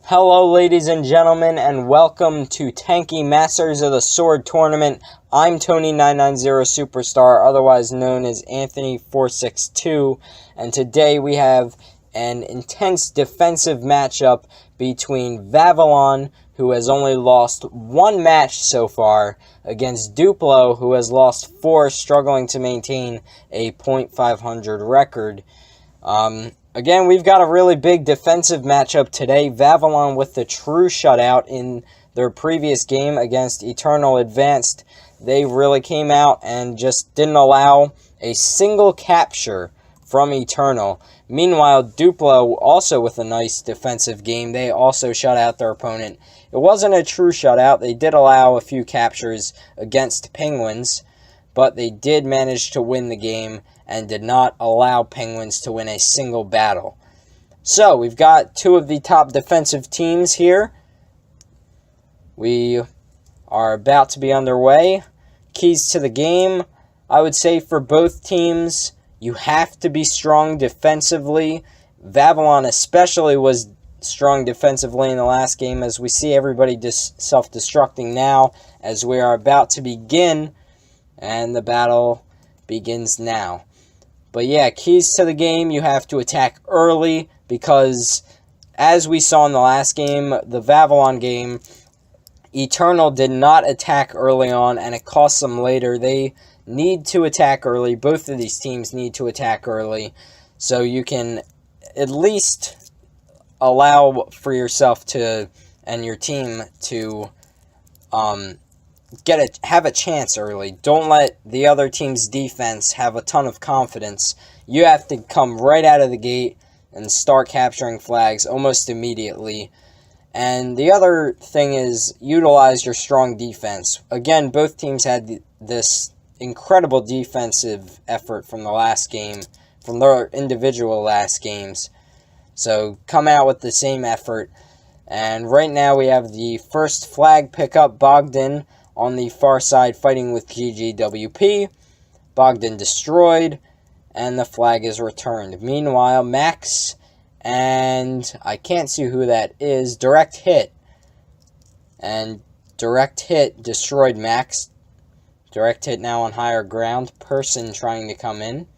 Hello ladies and gentlemen, and welcome to Tanky Masters of the Sword Tournament. I'm Tony990 Superstar, otherwise known as Anthony462, and today we have an intense defensive matchup between Vavilon, who has only lost one match so far, against Duplo, who has lost 4, struggling to maintain a .500 record. Again, we've got a really big defensive matchup today. Vavilon with the true shutout in their previous game against Eternal Advanced. They really came out and just didn't allow a single capture from Eternal. Meanwhile, Duplo, also with a nice defensive game, they also shut out their opponent. It wasn't a true shutout. They did allow a few captures against Penguins, but they did manage to win the game and did not allow Penguins to win a single battle. So, we've got two of the top defensive teams here. We are about to be underway. Keys to the game, I would say for both teams, you have to be strong defensively. Vavilon especially was strong defensively in the last game, as we see everybody self-destructing now as we are about to begin, and the battle begins now. But yeah, keys to the game, you have to attack early, because as we saw in the last game, the Vavilon game, Eternal did not attack early on, and it cost them later. They need to attack early. Both of these teams need to attack early, so you can at least allow for yourself to, and your team to, have a chance early. Don't let the other team's defense have a ton of confidence. You have to come right out of the gate and start capturing flags almost immediately. And the other thing is, utilize your strong defense. Again, both teams had this incredible defensive effort from the last game, from their individual last games. So come out with the same effort. And right now we have the first flag pickup, Bogdan, on the far side fighting with GGWP. Bogdan destroyed, and the flag is returned. Meanwhile, Max, and I can't see who that is, Direct Hit. And Direct Hit destroyed Max. Direct Hit now on higher ground. Person trying to come in.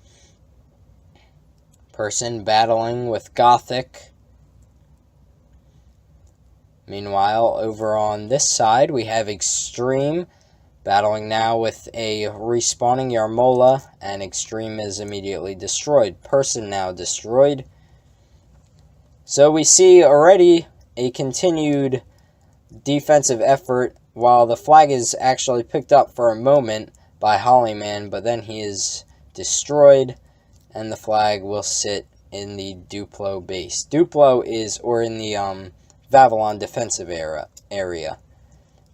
Person battling with Gothic. Meanwhile, over on this side, we have Extreme battling now with a respawning Yarmola, and Extreme is immediately destroyed. Person now destroyed. So we see already a continued defensive effort, while the flag is actually picked up for a moment by Hollyman, but then he is destroyed, and the flag will sit in the Duplo base. Duplo is, or in the, Vavilon defensive area.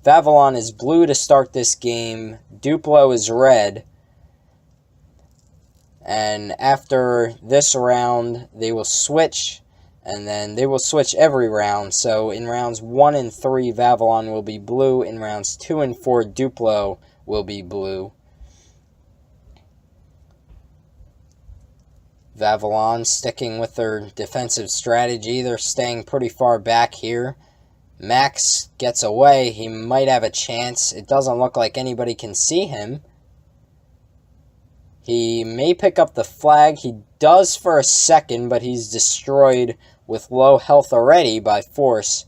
Vavilon is blue to start this game. Duplo is red. And after this round, they will switch. And then they will switch every round. So in rounds 1 and 3, Vavilon will be blue. In rounds 2 and 4, Duplo will be blue. Vavilon sticking with their defensive strategy. They're staying pretty far back here. Max gets away. He might have a chance. It doesn't look like anybody can see him. He may pick up the flag. He does for a second, but he's destroyed with low health already by Force.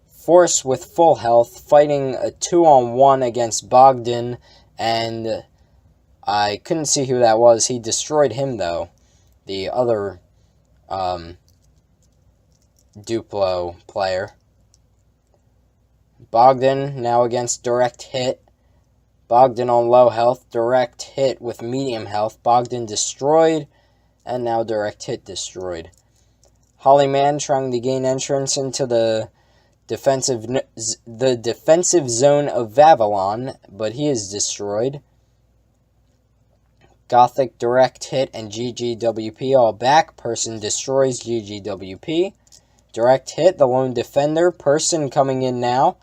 Force with full health, fighting a 2-on-1 against Bogdan, and I couldn't see who that was. He destroyed him, though. The other Duplo player. Bogdan now against Direct Hit. Bogdan on low health. Direct Hit with medium health. Bogdan destroyed. And now Direct Hit destroyed. Hollyman trying to gain entrance into the defensive zone of Vavilon, but he is destroyed. Gothic, Direct Hit, and GGWP all back. Person destroys GGWP. Direct Hit, the lone defender. Person coming in now.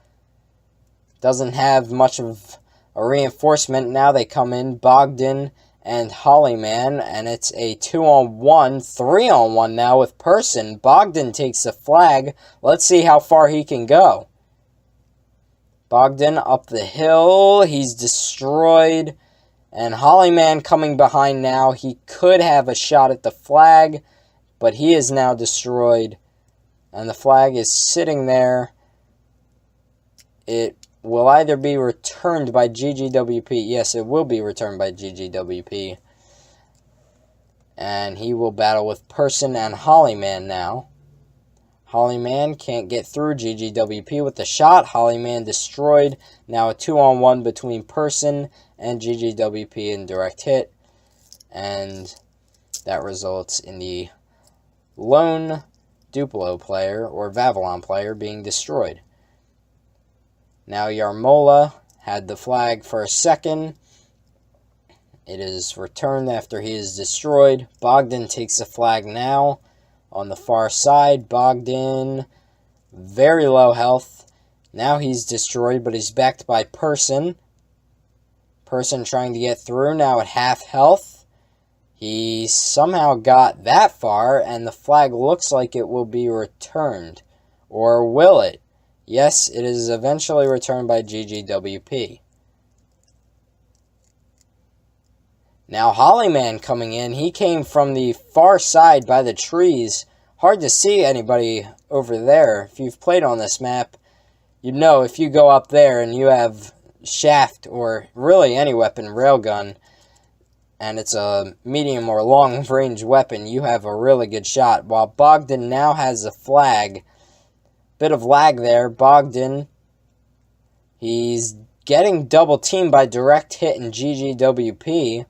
Doesn't have much of a reinforcement. Now they come in. Bogdan and Hollyman, and it's a 2-on-1, 3-on-1 now with Person. Bogdan takes the flag. Let's see how far he can go. Bogdan up the hill. He's destroyed. And Hollyman coming behind now. He could have a shot at the flag, but he is now destroyed. And the flag is sitting there. It will either be returned by GGWP. Yes, it will be returned by GGWP. And he will battle with Person and Hollyman now. Hollyman can't get through GGWP with the shot. Hollyman destroyed. Now a 2-on-1 between Person and GGWP in direct hit. And that results in the lone Duplo player or Vavilon player being destroyed. Now Yarmola had the flag for a second. It is returned after he is destroyed. Bogdan takes the flag now on the far side. Bogdan, very low health. Now he's destroyed, but he's backed by Person. Person trying to get through now at half health. He somehow got that far, and the flag looks like it will be returned. Or will it? Yes, it is eventually returned by GGWP. Now Hollyman coming in. He came from the far side by the trees. Hard to see anybody over there. If you've played on this map, you know if you go up there and you have shaft or really any weapon, railgun, and it's a medium or long range weapon, you have a really good shot. While Bogdan now has a flag. Bit of lag there. Bogdan, he's getting double teamed by direct hit and GGWP.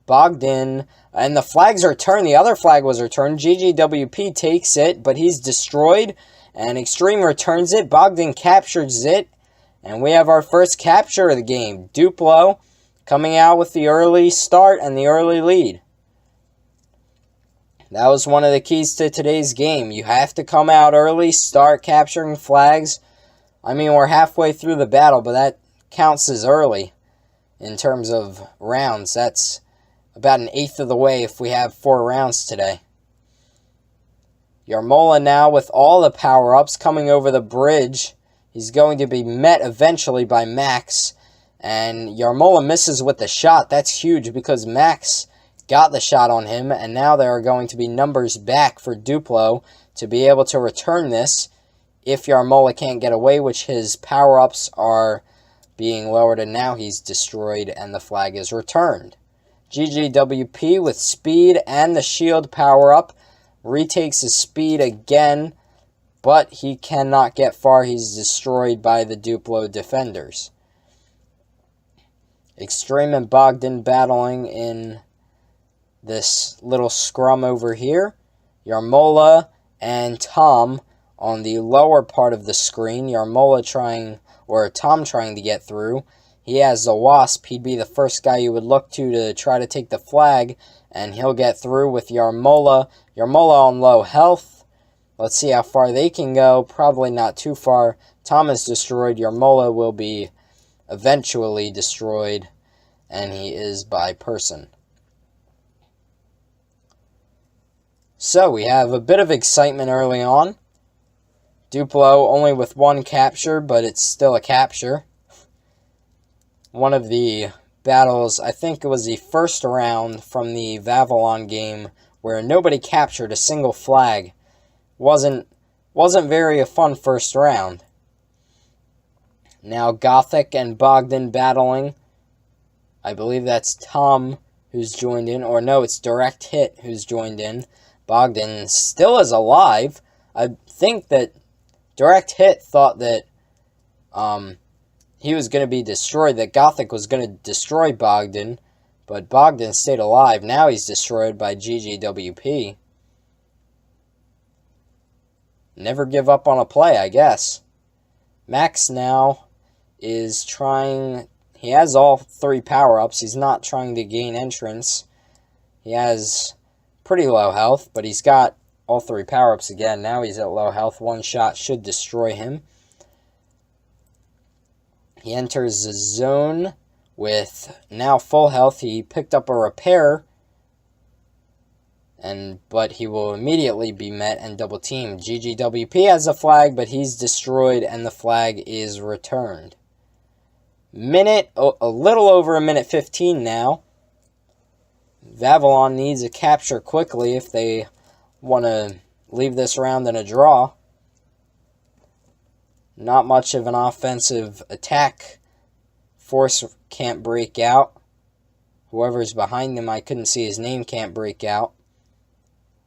Bogdan, and the flags are returned. The other flag was returned. GGWP takes it, but he's destroyed, and Extreme returns it. Bogdan captures it, and we have our first capture of the game. Duplo coming out with the early start and the early lead. That was one of the keys to today's game. You have to come out early, start capturing flags. I mean, we're halfway through the battle, but that counts as early in terms of rounds. That's about an eighth of the way if we have 4 rounds today. Yarmola now with all the power-ups coming over the bridge. He's going to be met eventually by Max. And Yarmola misses with the shot. That's huge because Max got the shot on him, and now there are going to be numbers back for Duplo to be able to return this if Yarmola can't get away, which his power-ups are being lowered, and now he's destroyed, and the flag is returned. GGWP with speed and the shield power-up retakes his speed again, but he cannot get far. He's destroyed by the Duplo defenders. Extreme and Bogdan battling in this little scrum over here. Yarmola and Tom on the lower part of the screen. Yarmola trying, or Tom trying to get through. He has the Wasp. He'd be the first guy you would look to try to take the flag, and he'll get through with Yarmola. Yarmola on low health. Let's see how far they can go. Probably not too far. Tom is destroyed. Yarmola will be eventually destroyed, and he is by Person. So we have a bit of excitement early on. Duplo only with 1 capture, but it's still a capture. One of the battles, I think it was the first round from the Vavilon game, where nobody captured a single flag. Wasn't very a fun first round. Now Gothic and Bogdan battling. I believe that's Tom who's joined in, or no, it's Direct Hit who's joined in. Bogdan still is alive. I think that Direct Hit thought that he was going to be destroyed, that Gothic was going to destroy Bogdan, but Bogdan stayed alive. Now he's destroyed by GGWP. Never give up on a play, I guess. Max now is trying. He has all 3 power-ups. He's not trying to gain entrance. He has pretty low health, but he's got all 3 power-ups again. Now he's at low health. 1 shot should destroy him. He enters the zone with now full health. He picked up a repair, but he will immediately be met and double teamed. GGWP has a flag, but he's destroyed and the flag is returned. A little over a minute 15 now. Vavilon needs a capture quickly if they want to leave this round in a draw. Not much of an offensive attack. Force can't break out. Whoever's behind them, I couldn't see his name, can't break out.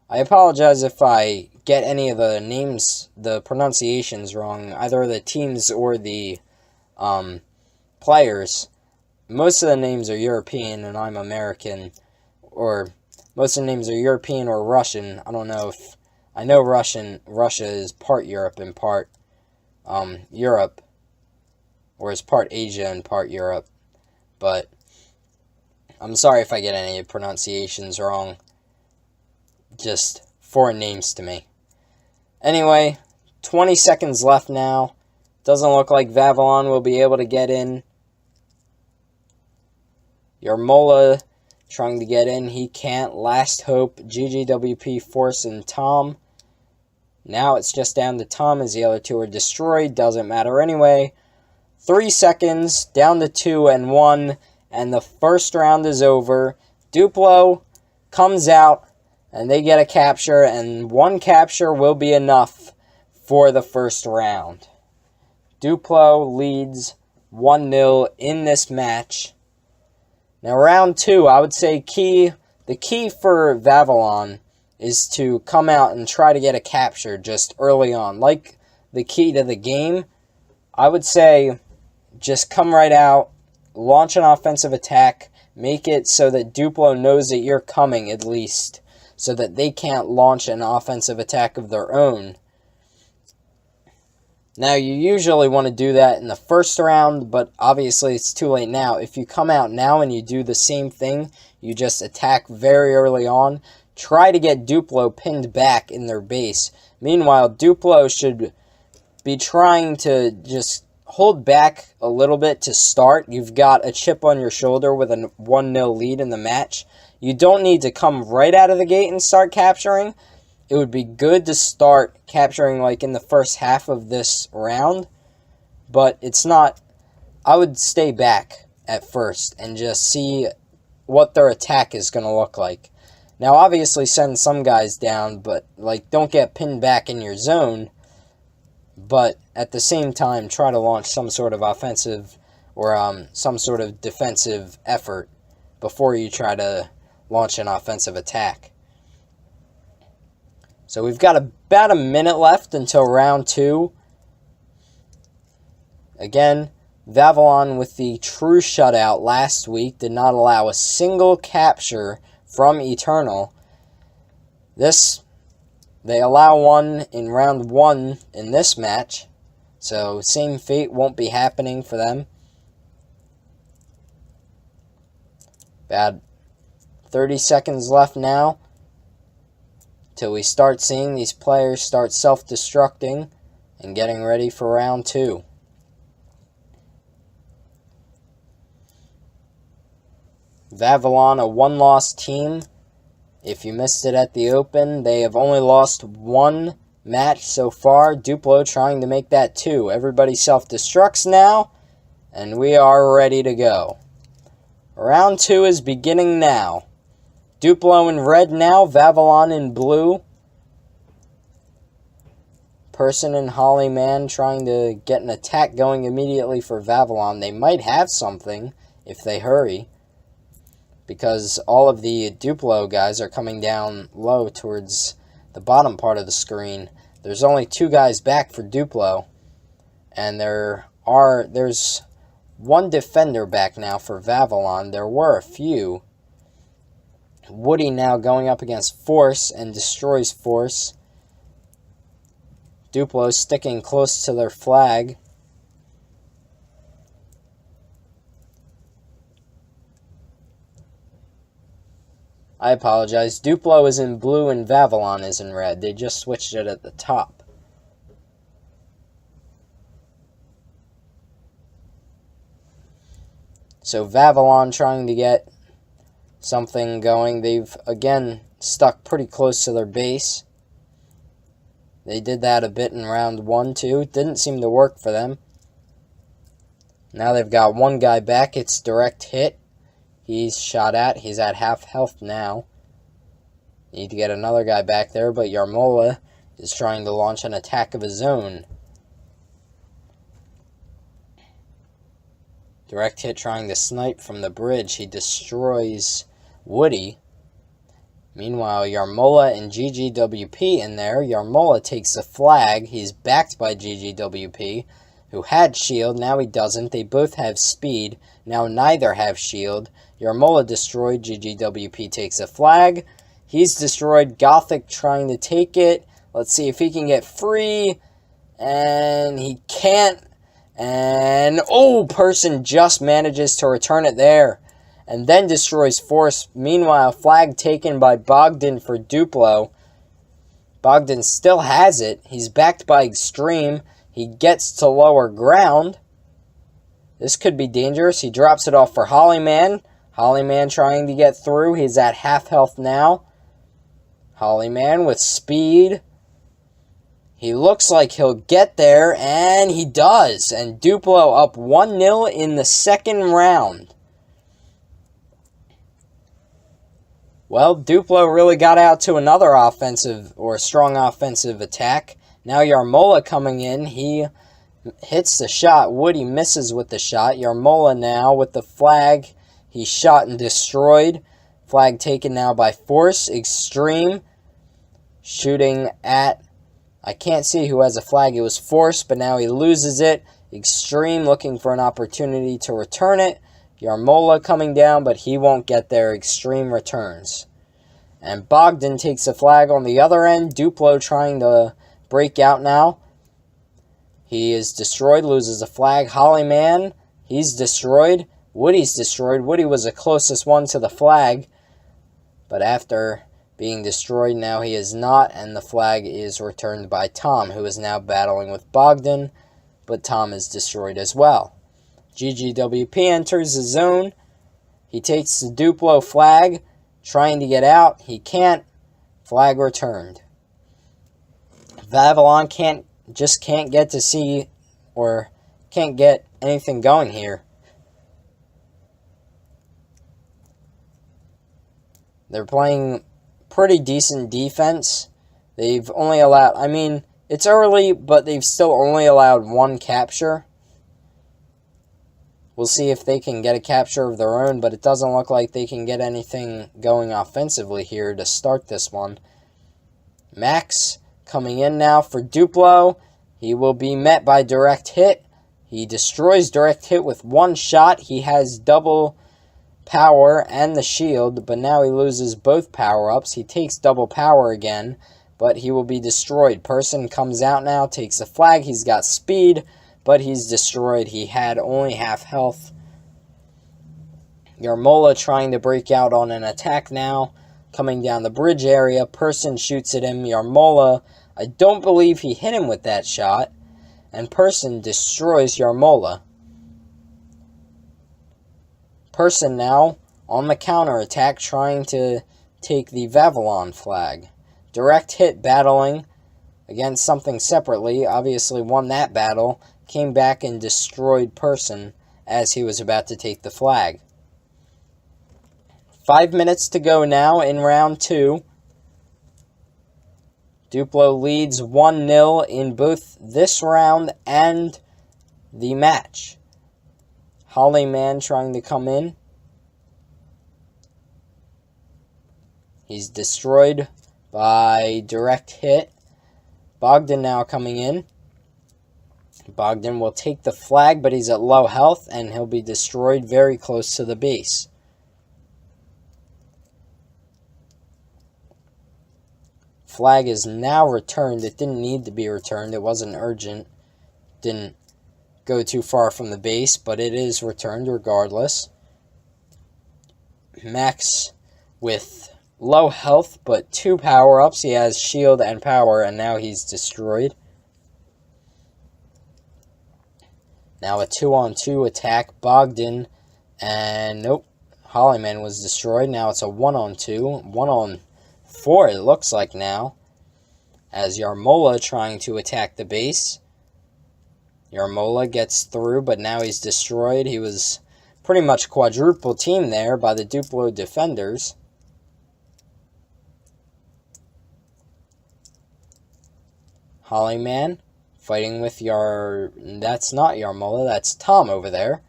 I apologize if I get any of the names, the pronunciations wrong, either the teams or the players. Most of the names are European and I'm American, or most of the names are European or Russian. I don't know if, I know Russia is part Europe and part Europe, or is part Asia and part Europe, but I'm sorry if I get any pronunciations wrong. Just foreign names to me. Anyway, 20 seconds left now. Doesn't look like Vavilon will be able to get in. Yarmola trying to get in. He can't. Last hope. GGWP, Force, and Tom. Now it's just down to Tom as the other two are destroyed. Doesn't matter anyway. 3 seconds. Down to 2 and 1. And the first round is over. Duplo comes out. And they get a capture, and one capture will be enough for the first round. Duplo leads 1-0 in this match. Now, round 2, I would say the key for Vavilon is to come out and try to get a capture just early on. Like the key to the game, I would say just come right out, launch an offensive attack, make it so that Duplo knows that you're coming at least, so that they can't launch an offensive attack of their own. Now, you usually want to do that in the first round, but obviously it's too late now. If you come out now and you do the same thing, you just attack very early on, try to get Duplo pinned back in their base. Meanwhile, Duplo should be trying to just hold back a little bit to start. You've got a chip on your shoulder with a 1-0 lead in the match. You don't need to come right out of the gate and start capturing. It would be good to start capturing like in the first half of this round, but it's not. I would stay back at first and just see what their attack is going to look like. Now, obviously send some guys down, but like don't get pinned back in your zone, but at the same time try to launch some sort of offensive or some sort of defensive effort before you try to launch an offensive attack. So we've got about a minute left until round 2. Again, Vavilon with the true shutout last week did not allow a single capture from Eternal. They allow one in round 1 in this match. So same fate won't be happening for them. Bad. 30 seconds left now till we start seeing these players start self-destructing and getting ready for round 2. Vavilon, a one-loss team. If you missed it at the open, they have only lost one match so far. Duplo trying to make that 2. Everybody self-destructs now, and we are ready to go. Round 2 is beginning now. Duplo in red now, Vavilon in blue. Person and Holly Man trying to get an attack going immediately for Vavilon. They might have something if they hurry, because all of the Duplo guys are coming down low towards the bottom part of the screen. There's only 2 guys back for Duplo, and there's one defender back now for Vavilon. There were a few. Woody now going up against Force and destroys Force. Duplo sticking close to their flag. I apologize. Duplo is in blue and Vavilon is in red. They just switched it at the top. So Vavilon trying to get something going. They've, again, stuck pretty close to their base. They did that a bit in round 1, too. Didn't seem to work for them. Now they've got one guy back. It's direct hit. He's shot at. He's at half health now. Need to get another guy back there, but Yarmola is trying to launch an attack of his own. Direct hit trying to snipe from the bridge. He destroys Woody. Meanwhile, Yarmola and GGWP in there. Yarmola takes the flag. He's backed by GGWP, who had shield. Now he doesn't. They both have speed. Now neither have shield. Yarmola destroyed. GGWP takes a flag. He's destroyed. Gothic trying to take it. Let's see if he can get free. And he can't. And, oh, Person just manages to return it there. And then destroys Force. Meanwhile, flag taken by Bogdan for Duplo. Bogdan still has it. He's backed by Extreme. He gets to lower ground. This could be dangerous. He drops it off for Hollyman. Hollyman trying to get through. He's at half health now. Hollyman with speed. He looks like he'll get there, and he does. And Duplo up 1-0 in the second round. Well, Duplo really got out to another offensive or strong offensive attack. Now Yarmola coming in. He hits the shot. Woody misses with the shot. Yarmola now with the flag. He's shot and destroyed. Flag taken now by Force. Extreme shooting at... I can't see who has a flag. It was Force, but now he loses it. Extreme looking for an opportunity to return it. Yarmola coming down, but he won't get there. Extreme returns. And Bogdan takes a flag on the other end. Duplo trying to break out now. He is destroyed, loses a flag. Hollyman, he's destroyed. Woody's destroyed. Woody was the closest one to the flag. But after being destroyed, now he is not. And the flag is returned by Tom, who is now battling with Bogdan. But Tom is destroyed as well. GGWP enters the zone. He takes the Duplo flag, trying to get out. He can't. Flag returned. Vavilon can't get to see or can't get anything going here. They're playing pretty decent defense. They've only allowed, I mean, it's early, but they've still only allowed one capture. We'll see if they can get a capture of their own, but it doesn't look like they can get anything going offensively here to start this one. Max coming in now for Duplo. He will be met by direct hit. He destroys direct hit with one shot. He has double power and the shield, but now he loses both power-ups. He takes double power again, but he will be destroyed. Person comes out now, takes a flag. He's got speed, but he's destroyed. He had only half health. Yarmola trying to break out on an attack now. Coming down the bridge area. Person shoots at him. Yarmola, I don't believe he hit him with that shot. And Person destroys Yarmola. Person now on the counterattack trying to take the Vavilon flag. Direct hit battling against something separately. Obviously won that battle. Came back and destroyed Person as he was about to take the flag. 5 minutes to go now in round 2. Duplo leads 1-0 in both this round and the match. Hollyman trying to come in. He's destroyed by direct hit. Bogdan now coming in. Bogdan will take the flag, but he's at low health, and he'll be destroyed very close to the base. Flag is now returned. It didn't need to be returned. It wasn't urgent. Didn't go too far from the base, but it is returned regardless. Max with low health, but 2 power-ups. He has shield and power, and now he's destroyed. Now a 2-on-2 attack. Bogdan And nope, Hollyman was destroyed. Now it's a 1-on-2. 1-on-4 it looks like now. As Yarmola trying to attack the base. Yarmola gets through, but now he's destroyed. He was pretty much quadruple teamed there by the Duplo defenders. Hollyman fighting with that's not Yarmola, that's Tom over there.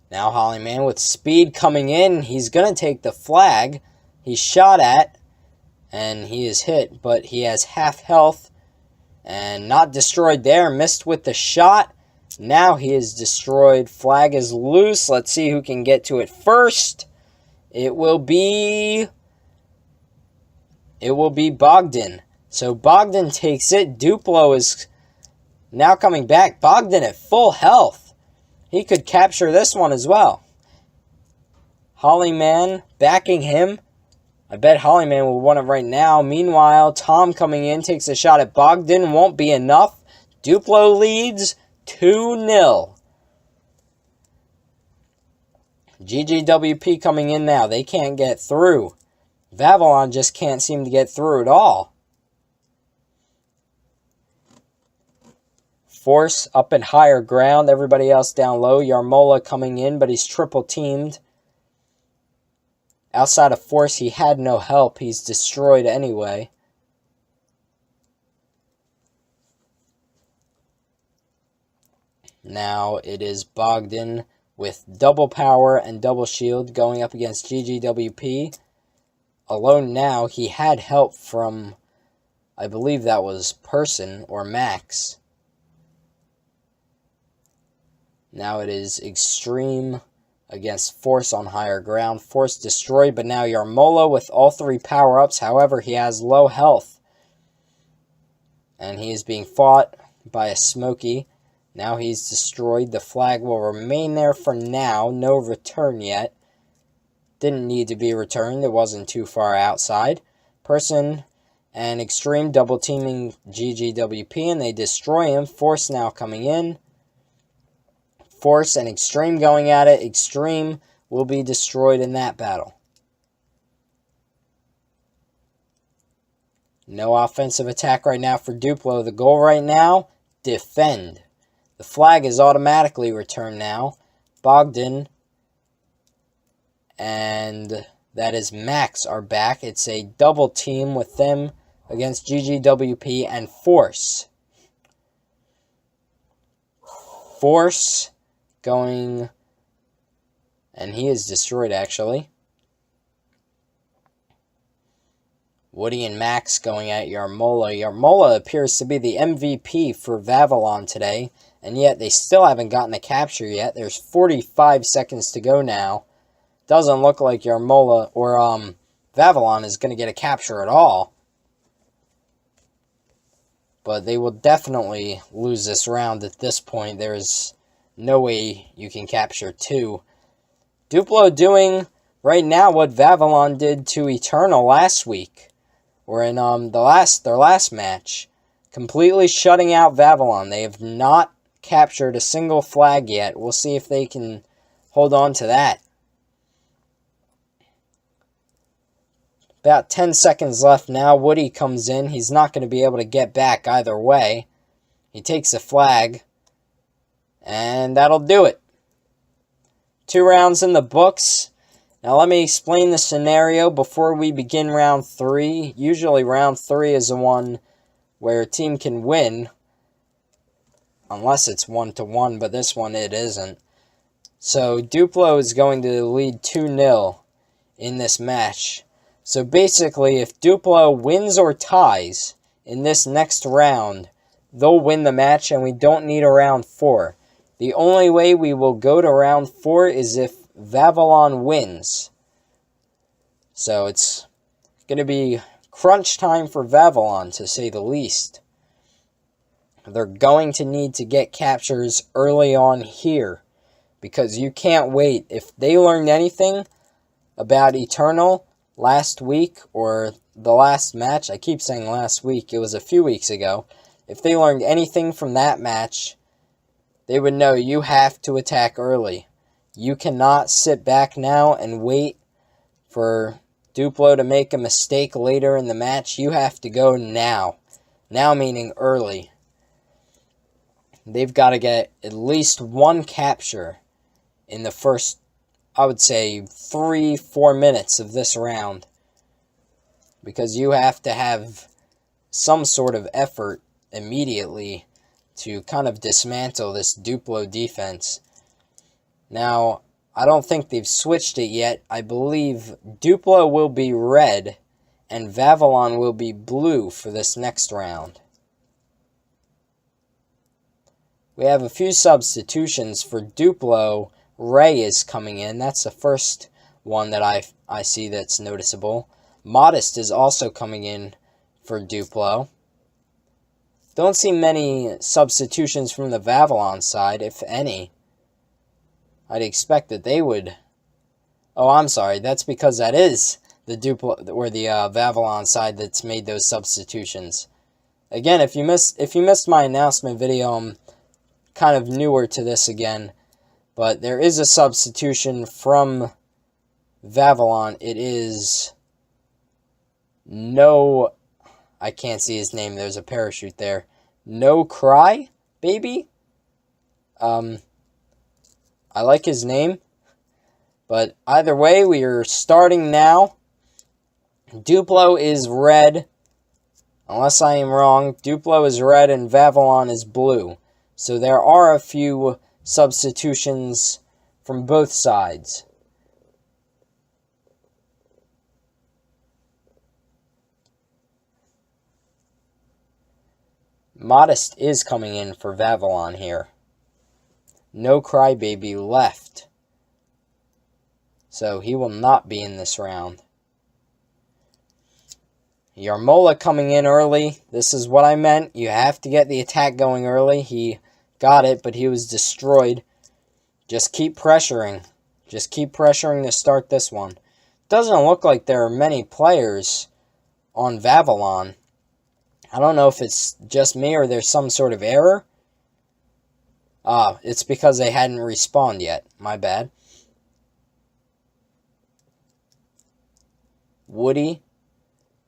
Now Hollyman with speed coming in. He's going to take the flag. He's shot at, and he is hit, but he has half health. And not destroyed there. Missed with the shot. Now he is destroyed. Flag is loose. Let's see who can get to it first. It will be Bogdan. So Bogdan takes it. Duplo is now coming back. Bogdan at full health. He could capture this one as well. Hollyman backing him. I bet Hollyman will win it right now. Meanwhile, Tom coming in, takes a shot at Bogdan. Won't be enough. Duplo leads 2-0. GGWP coming in now. They can't get through. Vavilon just can't seem to get through at all. Force up in higher ground. Everybody else down low. Yarmola coming in, but he's triple teamed. Outside of Force, he had no help. He's destroyed anyway. Now it is Bogdan with double power and double shield going up against GGWP. Alone now, he had help from, I believe that was Person or Max. Now it is Extreme against Force on higher ground. Force destroyed, but now Yarmola with all three power-ups. However, he has low health. And he is being fought by a Smokey. Now he's destroyed. The flag will remain there for now. No return yet. Didn't need to be returned. It wasn't too far outside. Person and Extreme double teaming GGWP, and they destroy him. Force now coming in. Force and Extreme going at it. Extreme will be destroyed in that battle. No offensive attack right now for Duplo. The goal right now, defend. The flag is automatically returned now. Bogdan and that is Max are back. It's a double team with them against GGWP and Force. Force going, and he is destroyed actually. Woody and Max going at Yarmola. Yarmola appears to be the MVP for Vavilon today, and yet they still haven't gotten a capture yet. There's 45 seconds to go now. Doesn't look like Yarmola or Vavilon is going to get a capture at all. But they will definitely lose this round at this point. There is no way you can capture two. Duplo doing right now what Vavilon did to Eternal last week. Or in their last match. Completely shutting out Vavilon. They have not captured a single flag yet. We'll see if they can hold on to that. About 10 seconds left now. Woody comes in. He's not going to be able to get back either way. He takes a flag. And that'll do it. 2 rounds in the books. Now let me explain the scenario before we begin round 3. Usually round 3 is the one where a team can win. Unless it's 1-1, but this one it isn't. So Duplo is going to lead 2-0 in this match. So basically, if Duplo wins or ties in this next round, they'll win the match and we don't need a round 4. The only way we will go to round 4 is if Vavilon wins. So it's going to be crunch time for Vavilon, to say the least. They're going to need to get captures early on here, because you can't wait. If they learned anything about Eternal last week, or the last match, I keep saying last week, it was a few weeks ago. If they learned anything from that match, they would know you have to attack early. You cannot sit back now and wait for Duplo to make a mistake later in the match. You have to go now. Now meaning early. They've got to get at least one capture in the first, I would say, 3-4 minutes of this round. Because you have to have some sort of effort immediately to kind of dismantle this Duplo defense. Now, I don't think they've switched it yet. I believe Duplo will be red and Vavilon will be blue for this next round. We have a few substitutions for Duplo. Ray is coming in. That's the first one that I see that's noticeable. Modest is also coming in for Duplo. Don't see many substitutions from the Vavilon side, if any. I'd expect that they would... Oh, I'm sorry. That's because that is the Duplo or the Vavilon side that's made those substitutions. Again, if you missed my announcement video, I'm kind of newer to this again. But there is a substitution from Vavilon. It is... No... I can't see his name. There's a parachute there. No Cry, baby? I like his name. But either way, we are starting now. Duplo is red. Unless I am wrong, Duplo is red and Vavilon is blue. So there are a few substitutions from both sides. Modest is coming in for Vavilon here. No Crybaby left. So he will not be in this round. Yarmola coming in early. This is what I meant. You have to get the attack going early. He got it, but he was destroyed. Just keep pressuring. Just keep pressuring to start this one. Doesn't look like there are many players on Vavilon. I don't know if it's just me or there's some sort of error. It's because they hadn't respawned yet. My bad. Woody,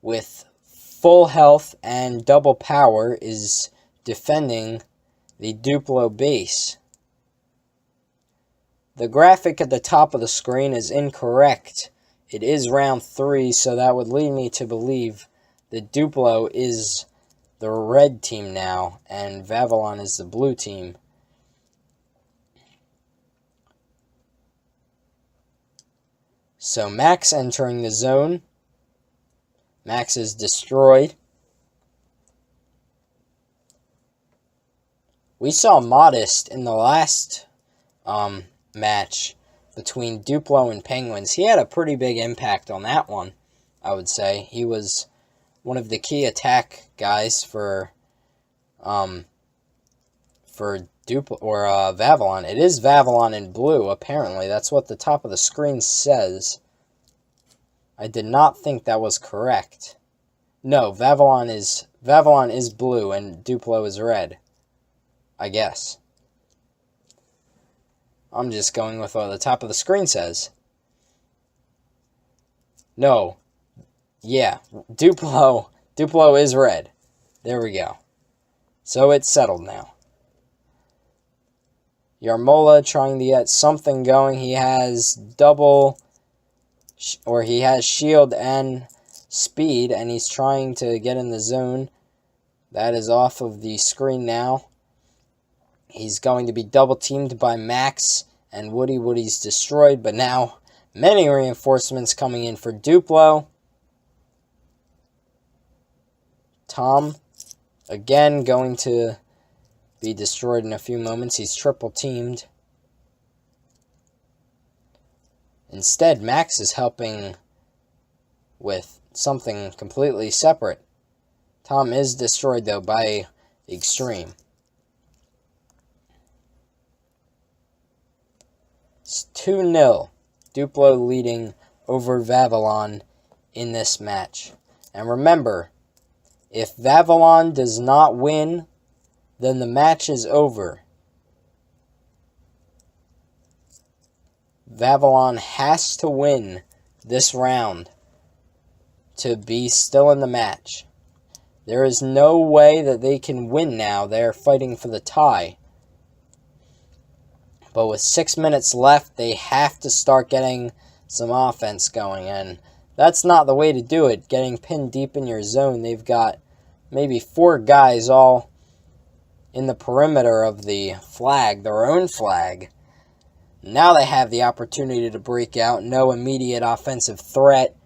with full health and double power, is defending the Duplo base. The graphic at the top of the screen is incorrect. It is round 3, so that would lead me to believe that Duplo is the red team now, and Vavilon is the blue team. So Max entering the zone. Max is destroyed. We saw Modest in the last match between Duplo and Penguins. He had a pretty big impact on that one, I would say. He was one of the key attack guys for Duplo or Vavilon. It is Vavilon in blue, apparently. That's what the top of the screen says. I did not think that was correct. No, Vavilon is blue and Duplo is red. I guess. I'm just going with what the top of the screen says. No. Yeah, Duplo is red. There we go. So it's settled now. Yarmola trying to get something going. He has he has shield and speed, and he's trying to get in the zone. That is off of the screen now. He's going to be double teamed by Max and Woody. Woody's destroyed, but now many reinforcements coming in for Duplo. Tom, again, going to be destroyed in a few moments. He's triple teamed. Instead, Max is helping with something completely separate. Tom is destroyed, though, by Extreme. It's 2-0. Duplo leading over Vavilon in this match. And remember, if Vavilon does not win, then the match is over. Vavilon has to win this round to be still in the match. There is no way that they can win now. They're fighting for the tie. But with 6 minutes left, they have to start getting some offense going. And that's not the way to do it. Getting pinned deep in your zone. They've got maybe 4 guys all in the perimeter of the flag, their own flag. Now they have the opportunity to break out. No immediate offensive threat.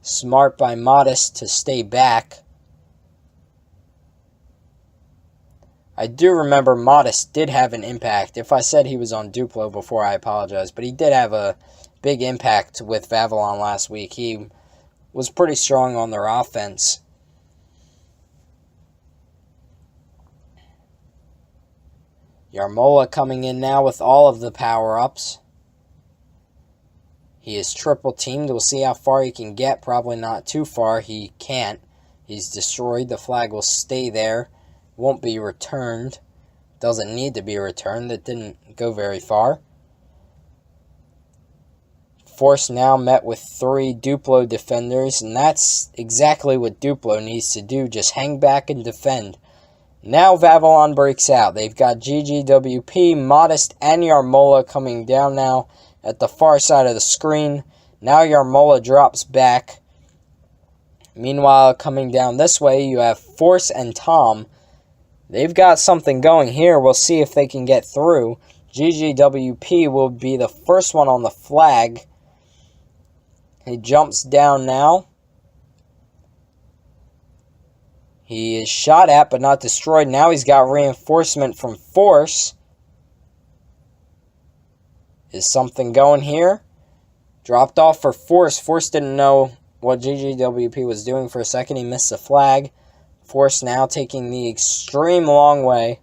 Smart by Modest to stay back. I do remember Modest did have an impact. If I said he was on Duplo before, I apologize. But he did have a big impact with Vavilon last week. He was pretty strong on their offense. Yarmola coming in now with all of the power-ups. He is triple teamed. We'll see how far he can get. Probably not too far. He can't. He's destroyed. The flag will stay there. Won't be returned. Doesn't need to be returned. It didn't go very far. Force now met with 3 Duplo defenders. And that's exactly what Duplo needs to do. Just hang back and defend. Now Vavilon breaks out. They've got GGWP, Modest, and Yarmola coming down now at the far side of the screen. Now Yarmola drops back. Meanwhile, coming down this way, you have Force and Tom. They've got something going here. We'll see if they can get through. GGWP will be the first one on the flag. He jumps down now. He is shot at but not destroyed. Now he's got reinforcement from Force. Is something going here? Dropped off for Force. Force didn't know what GGWP was doing for a second. He missed the flag. Force now taking the extreme long way.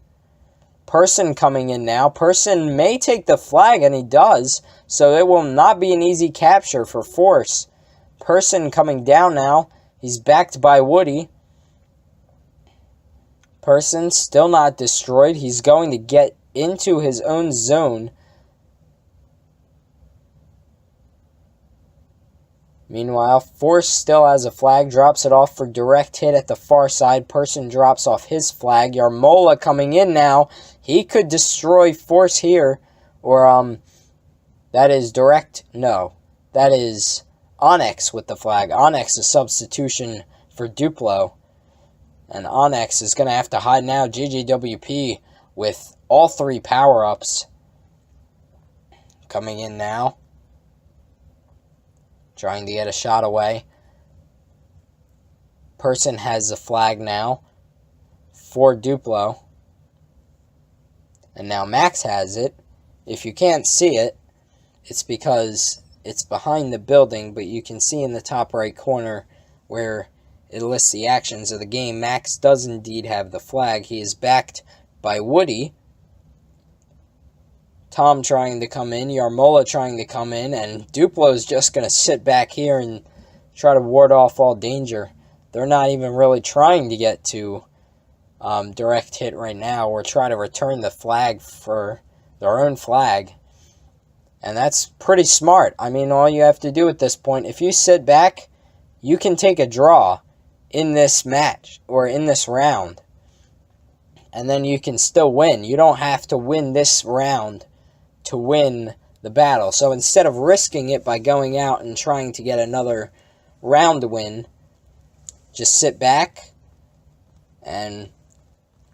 Person coming in now. Person may take the flag, and he does. So it will not be an easy capture for Force. Person coming down now. He's backed by Woody. Person still not destroyed. He's going to get into his own zone. Meanwhile, Force still has a flag. Drops it off for direct hit at the far side. Person drops off his flag. Yarmola coming in now. He could destroy Force here. Or, that is direct. No. That is Onyx with the flag. Onyx, a substitution for Duplo. And Onyx is going to have to hide now. GGWP with all 3 power-ups. Coming in now. Trying to get a shot away. Person has the flag now for Duplo. And now Max has it. If you can't see it, it's because it's behind the building, but you can see in the top right corner where it lists the actions of the game. Max does indeed have the flag. He is backed by Woody. Tom trying to come in. Yarmola trying to come in. And Duplo is just going to sit back here and try to ward off all danger. They're not even really trying to get to direct hit right now, or try to return the flag for their own flag. And that's pretty smart. I mean, all you have to do at this point, if you sit back, you can take a draw in this match, or in this round. And then you can still win. You don't have to win this round to win the battle. So instead of risking it by going out and trying to get another round win, just sit back and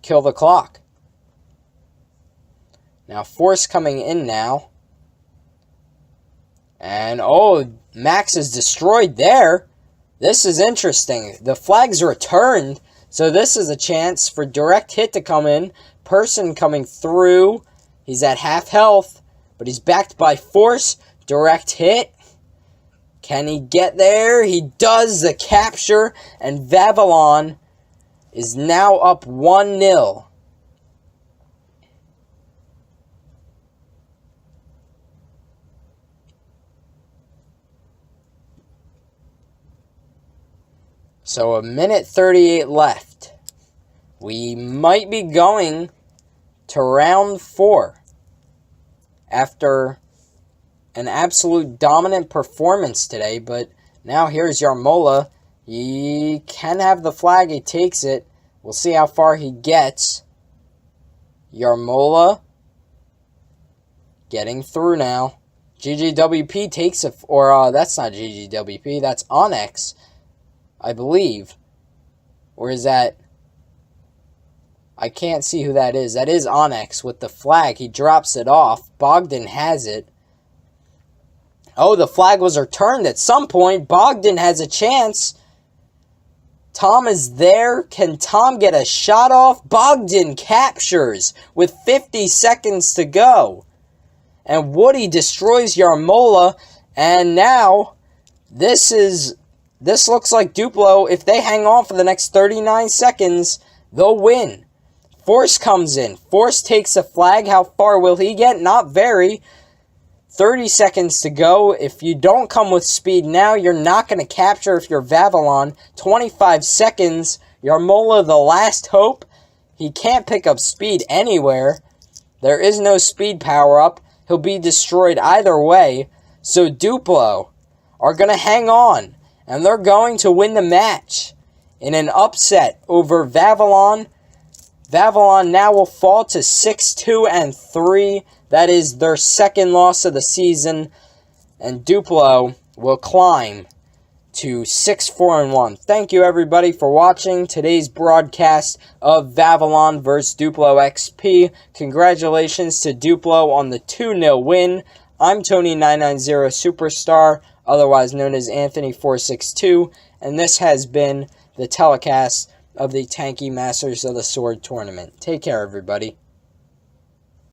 kill the clock. Now, Force coming in now. And, oh, Max is destroyed there. This is interesting. The flag's returned, so this is a chance for direct hit to come in. Person coming through. He's at half health, but he's backed by Force. Direct hit. Can he get there? He does. The capture, and Vavilon is now up 1-0. So 1:38 left. We might be going to round 4. after an absolute dominant performance today. But now here's Yarmola. He can have the flag. He takes it. We'll see how far he gets. Yarmola getting through now. GGWP takes it, or that's not GGWP, that's Onyx, I believe. Or is that, I can't see who that is. That is Onyx with the flag. He drops it off. Bogdan has it. Oh, the flag was returned at some point. Bogdan has a chance. Tom is there. Can Tom get a shot off? Bogdan captures with 50 seconds to go. And Woody destroys Yarmola. And now, this looks like Duplo. If they hang on for the next 39 seconds, they'll win. Force comes in. Force takes a flag. How far will he get? Not very. 30 seconds to go. If you don't come with speed now, you're not going to capture if you're Vavilon. 25 seconds. Yarmola, the last hope. He can't pick up speed anywhere. There is no speed power-up. He'll be destroyed either way. So Duplo are going to hang on. And they're going to win the match in an upset over Vavilon. Vavilon now will fall to 6-2-3. That is their second loss of the season. And Duplo will climb to 6-4-1. Thank you everybody for watching today's broadcast of Vavilon vs Duplo XP. Congratulations to Duplo on the 2-0 win. I'm Tony990 Superstar, otherwise known as Anthony462, and this has been the telecast of the Tanky Masters of the Sword tournament. Take care everybody.